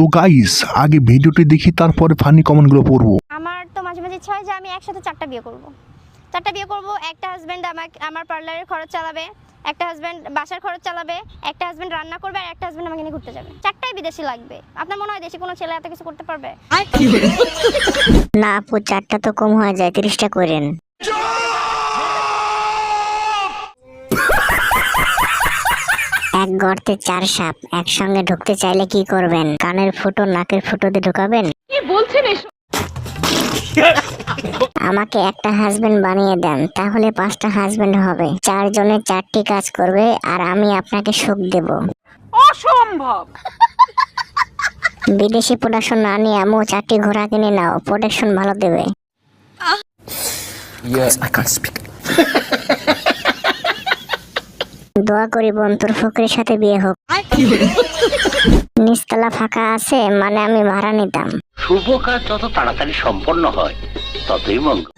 So guys, আগে ভিডিওটি দেখি তারপরে ফানি কমেন্টগুলো পড়বো। আমার তো মাঝে মাঝে ইচ্ছা হয় যে আমি একসাথে 4টা বিয়ে করব। 4টা বিয়ে করব। একটা হাজবেন্ড আমার পার্লারের খরচ চালাবে, একটা হাজবেন্ড বাসার খরচ চালাবে, একটা হাজবেন্ড রান্না করবে, আর একটা হাজবেন্ড আমাকে নিয়ে ঘুরতে যাবে। 4টাই বিদেশি লাগবে। আপনার মনে হয় দেশি কোনো ছেলে এত কিছু করতে পারবে? না আপু, 4টা তো কম হয়ে যায়, 30টা করেন। এক গর্তে 4 সাপ একসঙ্গে ঢুকতে চাইলে কি করবেন? কানের ফুটো নাকের ফুটো দিয়ে ঢুকাবেন? কি বলছেন এসব? আমাকে একটা হাজবেন্ড বানিয়ে দেন, তাহলে 5টা হাজবেন্ড হবে। 4 জনে 4টি কাজ করবে আর আমি আপনাকে সুখ দেব। অসম্ভব। বিদেশি প্রোডাকশন না নিয়ে আমু 4টি ঘোড়া কিনে নাও, প্রোটেকশন ভালো দেবে। দোয়া করি বোন, তোর ফকরের সাথে বিয়ে হোক। নিচতলা ফাঁকা আছে, মানে আমি ভাড়া নিতাম। শুভ কাজ যত তাড়াতাড়ি সম্পন্ন হয় ততই মঙ্গল।